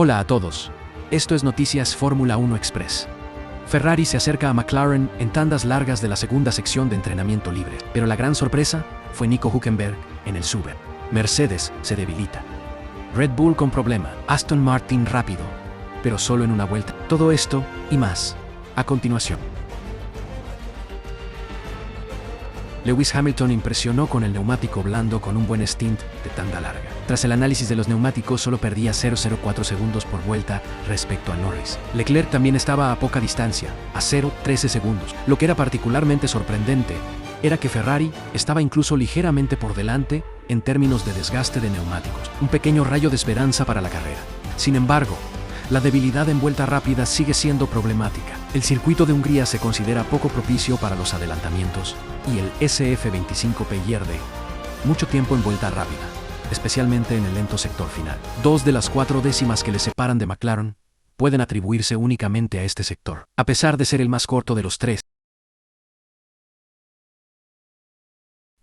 Hola a todos. Esto es Noticias Fórmula 1 Express. Ferrari se acerca a McLaren en tandas largas de la segunda sección de entrenamiento libre, pero la gran sorpresa fue Nico Hülkenberg en el Sauber. Mercedes se debilita. Red Bull con problema. Aston Martin rápido, pero solo en una vuelta. Todo esto y más, a continuación. Lewis Hamilton impresionó con el neumático blando con un buen stint de tanda larga. Tras el análisis de los neumáticos, solo perdía 0,04 segundos por vuelta respecto a Norris. Leclerc también estaba a poca distancia, a 0,13 segundos. Lo que era particularmente sorprendente era que Ferrari estaba incluso ligeramente por delante en términos de desgaste de neumáticos. Un pequeño rayo de esperanza para la carrera. Sin embargo, la debilidad en vuelta rápida sigue siendo problemática. El circuito de Hungría se considera poco propicio para los adelantamientos y el SF25 pierde mucho tiempo en vuelta rápida, especialmente en el lento sector final. 2 de las 4 décimas que le separan de McLaren pueden atribuirse únicamente a este sector, a pesar de ser el más corto de los tres.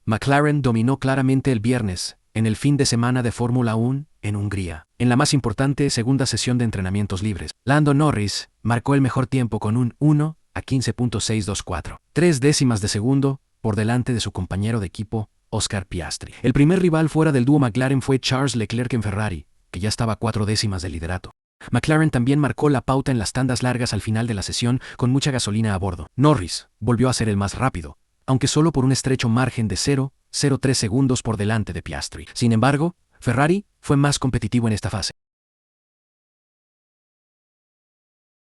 McLaren dominó claramente el viernes, en el fin de semana de Fórmula 1 en Hungría, en la más importante segunda sesión de entrenamientos libres. Lando Norris marcó el mejor tiempo con un 1 a 15.624, 3 décimas de segundo por delante de su compañero de equipo, Oscar Piastri. El primer rival fuera del dúo McLaren fue Charles Leclerc en Ferrari, que ya estaba a 4 décimas de liderato. McLaren también marcó la pauta en las tandas largas al final de la sesión con mucha gasolina a bordo. Norris volvió a ser el más rápido, aunque solo por un estrecho margen de 0,03 segundos por delante de Piastri. Sin embargo, Ferrari fue más competitivo en esta fase.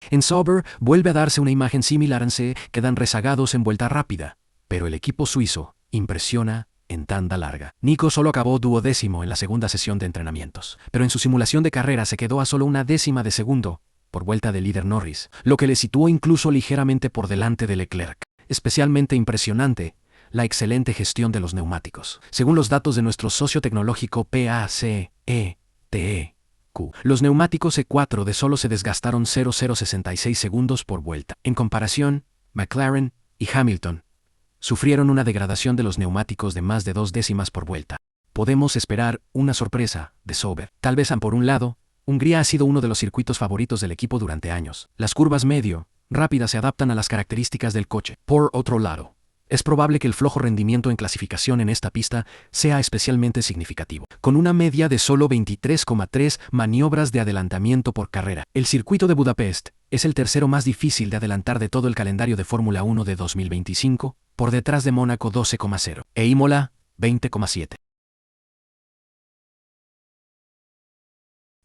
En Sauber vuelve a darse una imagen similar. Se quedan rezagados en vuelta rápida, pero el equipo suizo impresiona en tanda larga. Nico solo acabó duodécimo en la segunda sesión de entrenamientos, pero en su simulación de carrera se quedó a solo una décima de segundo por vuelta del líder Norris, lo que le situó incluso ligeramente por delante de Leclerc. Especialmente impresionante la excelente gestión de los neumáticos. Según los datos de nuestro socio tecnológico PACETEQ, los neumáticos E4 de solo se desgastaron 0,066 segundos por vuelta. En comparación, McLaren y Hamilton sufrieron una degradación de los neumáticos de más de 2 décimas por vuelta. Podemos esperar una sorpresa de Sauber. Tal vez por un lado, Hungría ha sido uno de los circuitos favoritos del equipo durante años. Las curvas medio rápidas se adaptan a las características del coche. Por otro lado, es probable que el flojo rendimiento en clasificación en esta pista sea especialmente significativo, con una media de solo 23,3 maniobras de adelantamiento por carrera. El circuito de Budapest es el tercero más difícil de adelantar de todo el calendario de Fórmula 1 de 2025, por detrás de Mónaco 12,0 e Imola 20,7.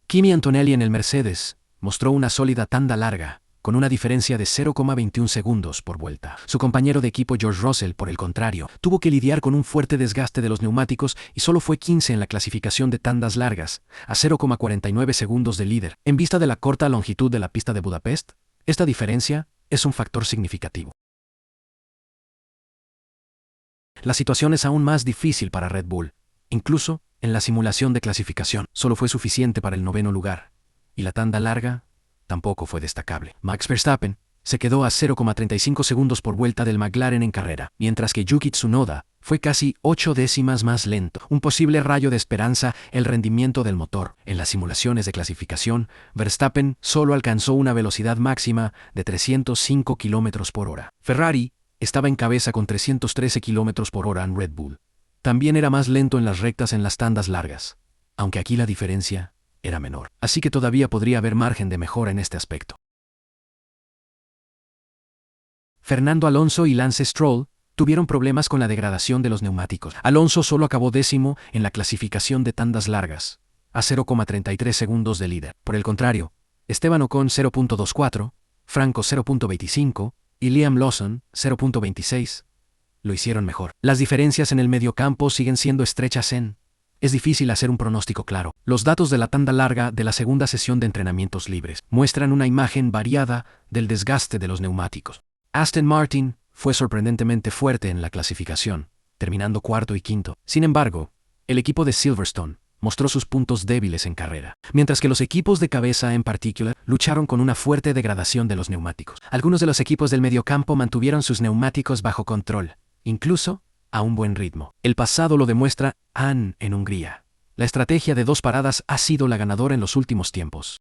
Kimi Antonelli en el Mercedes mostró una sólida tanda larga, con una diferencia de 0,21 segundos por vuelta. Su compañero de equipo George Russell, por el contrario, tuvo que lidiar con un fuerte desgaste de los neumáticos y solo fue 15 en la clasificación de tandas largas, a 0,49 segundos del líder. En vista de la corta longitud de la pista de Budapest, esta diferencia es un factor significativo. La situación es aún más difícil para Red Bull. Incluso, en la simulación de clasificación, solo fue suficiente para el 9º lugar, y la tanda larga tampoco fue destacable. Max Verstappen se quedó a 0,35 segundos por vuelta del McLaren en carrera, mientras que Yuki Tsunoda fue casi 8 décimas más lento. Un posible rayo de esperanza, el rendimiento del motor. En las simulaciones de clasificación, Verstappen solo alcanzó una velocidad máxima de 305 km por hora. Ferrari estaba en cabeza con 313 km por hora en Red Bull. También era más lento en las rectas en las tandas largas, aunque aquí la diferencia era menor, así que todavía podría haber margen de mejora en este aspecto. Fernando Alonso y Lance Stroll tuvieron problemas con la degradación de los neumáticos. Alonso solo acabó décimo en la clasificación de tandas largas, a 0,33 segundos de líder. Por el contrario, Esteban Ocon 0,24, Franco 0,25 y Liam Lawson 0,26 lo hicieron mejor. Las diferencias en el mediocampo siguen siendo estrechas. Es difícil hacer un pronóstico claro. Los datos de la tanda larga de la segunda sesión de entrenamientos libres muestran una imagen variada del desgaste de los neumáticos. Aston Martin fue sorprendentemente fuerte en la clasificación, terminando cuarto y quinto. Sin embargo, el equipo de Silverstone mostró sus puntos débiles en carrera, mientras que los equipos de cabeza en particular lucharon con una fuerte degradación de los neumáticos. Algunos de los equipos del mediocampo mantuvieron sus neumáticos bajo control, incluso a un buen ritmo. El pasado lo demuestra en Hungría. La estrategia de 2 paradas ha sido la ganadora en los últimos tiempos.